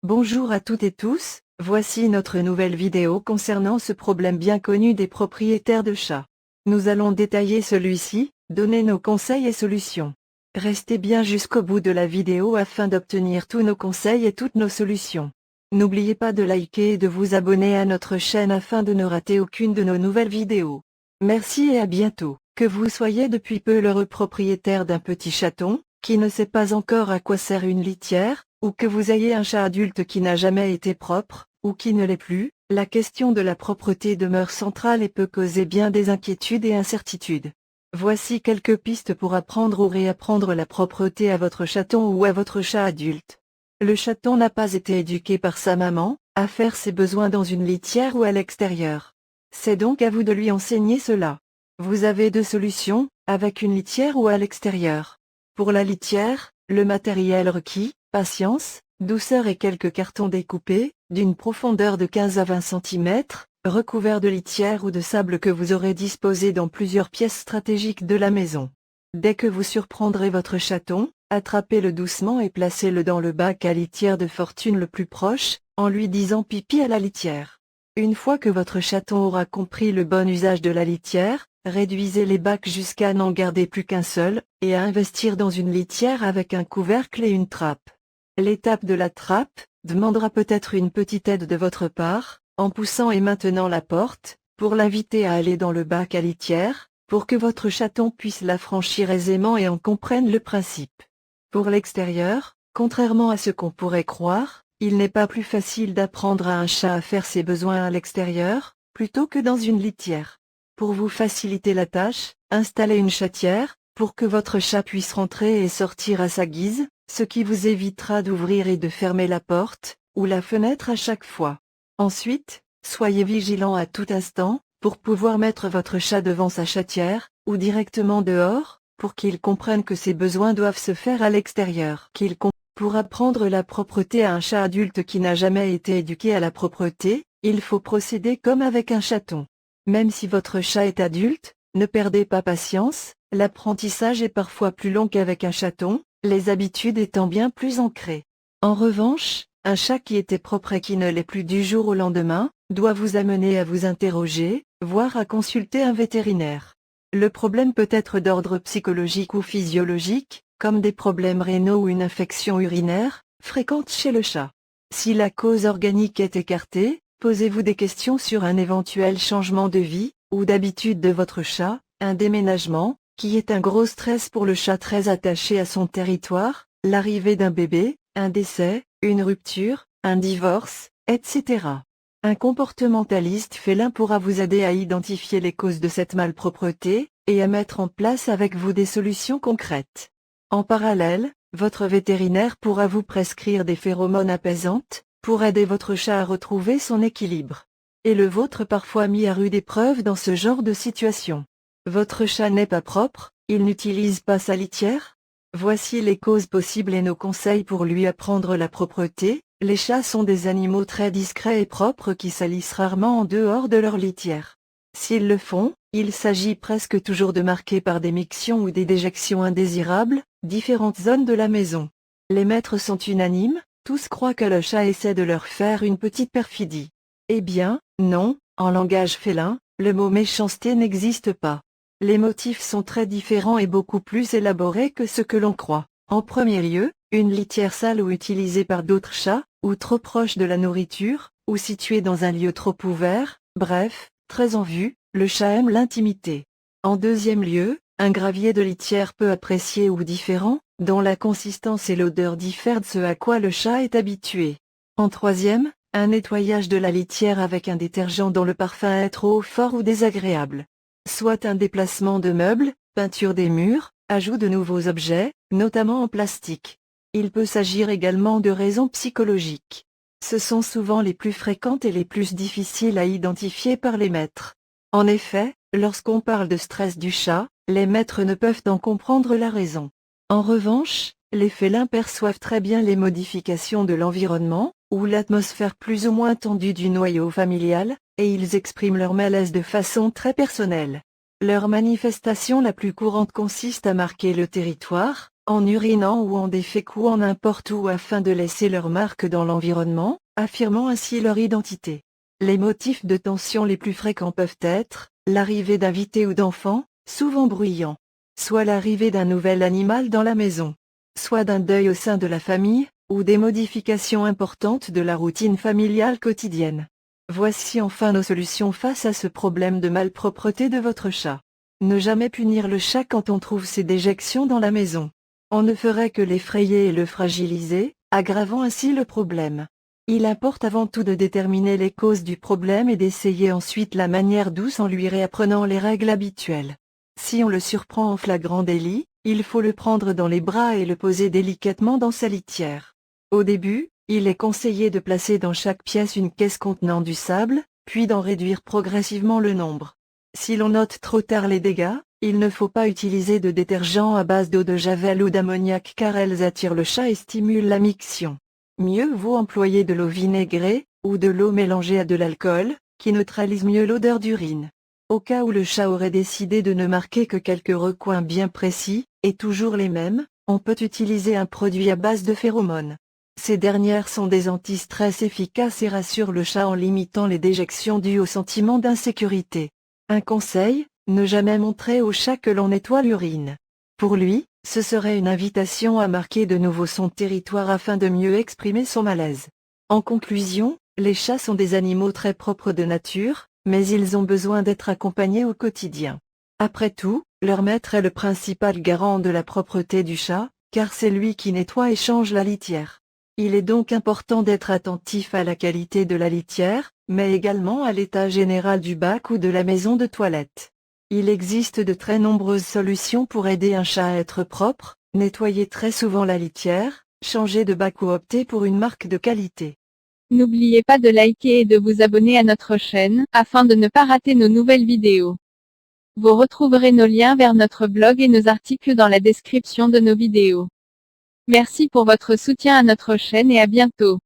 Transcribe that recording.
Bonjour à toutes et tous, voici notre nouvelle vidéo concernant ce problème bien connu des propriétaires de chats. Nous allons détailler celui-ci, donner nos conseils et solutions. Restez bien jusqu'au bout de la vidéo afin d'obtenir tous nos conseils et toutes nos solutions. N'oubliez pas de liker et de vous abonner à notre chaîne afin de ne rater aucune de nos nouvelles vidéos. Merci et à bientôt. Que vous soyez depuis peu l'heureux propriétaire d'un petit chaton, qui ne sait pas encore à quoi sert une litière, ou que vous ayez un chat adulte qui n'a jamais été propre, ou qui ne l'est plus, la question de la propreté demeure centrale et peut causer bien des inquiétudes et incertitudes. Voici quelques pistes pour apprendre ou réapprendre la propreté à votre chaton ou à votre chat adulte. Le chaton n'a pas été éduqué par sa maman à faire ses besoins dans une litière ou à l'extérieur. C'est donc à vous de lui enseigner cela. Vous avez deux solutions, avec une litière ou à l'extérieur. Pour la litière, le matériel requis, patience, douceur et quelques cartons découpés, d'une profondeur de 15 à 20 cm, recouverts de litière ou de sable que vous aurez disposé dans plusieurs pièces stratégiques de la maison. Dès que vous surprendrez votre chaton, attrapez-le doucement et placez-le dans le bac à litière de fortune le plus proche, en lui disant pipi à la litière. Une fois que votre chaton aura compris le bon usage de la litière, réduisez les bacs jusqu'à n'en garder plus qu'un seul, et à investir dans une litière avec un couvercle et une trappe. L'étape de la trappe demandera peut-être une petite aide de votre part, en poussant et maintenant la porte, pour l'inviter à aller dans le bac à litière, pour que votre chaton puisse la franchir aisément et en comprenne le principe. Pour l'extérieur, contrairement à ce qu'on pourrait croire, il n'est pas plus facile d'apprendre à un chat à faire ses besoins à l'extérieur, plutôt que dans une litière. Pour vous faciliter la tâche, installez une chatière, pour que votre chat puisse rentrer et sortir à sa guise, ce qui vous évitera d'ouvrir et de fermer la porte, ou la fenêtre à chaque fois. Ensuite, soyez vigilant à tout instant, pour pouvoir mettre votre chat devant sa chatière, ou directement dehors, pour qu'il comprenne que ses besoins doivent se faire à l'extérieur. Pour apprendre la propreté à un chat adulte qui n'a jamais été éduqué à la propreté, il faut procéder comme avec un chaton. Même si votre chat est adulte, ne perdez pas patience, l'apprentissage est parfois plus long qu'avec un chaton, les habitudes étant bien plus ancrées. En revanche, un chat qui était propre et qui ne l'est plus du jour au lendemain, doit vous amener à vous interroger, voire à consulter un vétérinaire. Le problème peut être d'ordre psychologique ou physiologique, comme des problèmes rénaux ou une infection urinaire, fréquente chez le chat. Si la cause organique est écartée, posez-vous des questions sur un éventuel changement de vie, ou d'habitude de votre chat, un déménagement, qui est un gros stress pour le chat très attaché à son territoire, l'arrivée d'un bébé, un décès, une rupture, un divorce, etc. Un comportementaliste félin pourra vous aider à identifier les causes de cette malpropreté, et à mettre en place avec vous des solutions concrètes. En parallèle, votre vétérinaire pourra vous prescrire des phéromones apaisantes, pour aider votre chat à retrouver son équilibre. Et le vôtre parfois mis à rude épreuve dans ce genre de situation. Votre chat n'est pas propre, il n'utilise pas sa litière? Voici les causes possibles et nos conseils pour lui apprendre la propreté. Les chats sont des animaux très discrets et propres qui salissent rarement en dehors de leur litière. S'ils le font, il s'agit presque toujours de marquer par des mictions ou des déjections indésirables, différentes zones de la maison. Les maîtres sont unanimes, tous croient que le chat essaie de leur faire une petite perfidie. Eh bien, non, en langage félin, le mot méchanceté n'existe pas. Les motifs sont très différents et beaucoup plus élaborés que ce que l'on croit. En premier lieu, une litière sale ou utilisée par d'autres chats, ou trop proche de la nourriture, ou située dans un lieu trop ouvert, bref, très en vue, le chat aime l'intimité. En deuxième lieu, un gravier de litière peu apprécié ou différent, dont la consistance et l'odeur diffèrent de ce à quoi le chat est habitué. En troisième, un nettoyage de la litière avec un détergent dont le parfum est trop fort ou désagréable. Soit un déplacement de meubles, peinture des murs, ajout de nouveaux objets, notamment en plastique. Il peut s'agir également de raisons psychologiques. Ce sont souvent les plus fréquentes et les plus difficiles à identifier par les maîtres. En effet, lorsqu'on parle de stress du chat, les maîtres ne peuvent en comprendre la raison. En revanche, les félins perçoivent très bien les modifications de l'environnement, ou l'atmosphère plus ou moins tendue du noyau familial, et ils expriment leur malaise de façon très personnelle. Leur manifestation la plus courante consiste à marquer le territoire, en urinant ou en déféquant n'importe où afin de laisser leur marque dans l'environnement, affirmant ainsi leur identité. Les motifs de tension les plus fréquents peuvent être l'arrivée d'invités ou d'enfants, souvent bruyants, soit l'arrivée d'un nouvel animal dans la maison, soit d'un deuil au sein de la famille, ou des modifications importantes de la routine familiale quotidienne. Voici enfin nos solutions face à ce problème de malpropreté de votre chat. Ne jamais punir le chat quand on trouve ses déjections dans la maison. On ne ferait que l'effrayer et le fragiliser, aggravant ainsi le problème. Il importe avant tout de déterminer les causes du problème et d'essayer ensuite la manière douce en lui réapprenant les règles habituelles. Si on le surprend en flagrant délit, il faut le prendre dans les bras et le poser délicatement dans sa litière. Au début, il est conseillé de placer dans chaque pièce une caisse contenant du sable, puis d'en réduire progressivement le nombre. Si l'on note trop tard les dégâts, il ne faut pas utiliser de détergent à base d'eau de javel ou d'ammoniac car elles attirent le chat et stimulent la miction. Mieux vaut employer de l'eau vinaigrée, ou de l'eau mélangée à de l'alcool, qui neutralise mieux l'odeur d'urine. Au cas où le chat aurait décidé de ne marquer que quelques recoins bien précis, et toujours les mêmes, on peut utiliser un produit à base de phéromones. Ces dernières sont des anti-stress efficaces et rassurent le chat en limitant les déjections dues au sentiment d'insécurité. Un conseil, ne jamais montrer au chat que l'on nettoie l'urine. Pour lui, ce serait une invitation à marquer de nouveau son territoire afin de mieux exprimer son malaise. En conclusion, les chats sont des animaux très propres de nature, mais ils ont besoin d'être accompagnés au quotidien. Après tout, leur maître est le principal garant de la propreté du chat, car c'est lui qui nettoie et change la litière. Il est donc important d'être attentif à la qualité de la litière, mais également à l'état général du bac ou de la maison de toilette. Il existe de très nombreuses solutions pour aider un chat à être propre, nettoyer très souvent la litière, changer de bac ou opter pour une marque de qualité. N'oubliez pas de liker et de vous abonner à notre chaîne, afin de ne pas rater nos nouvelles vidéos. Vous retrouverez nos liens vers notre blog et nos articles dans la description de nos vidéos. Merci pour votre soutien à notre chaîne et à bientôt.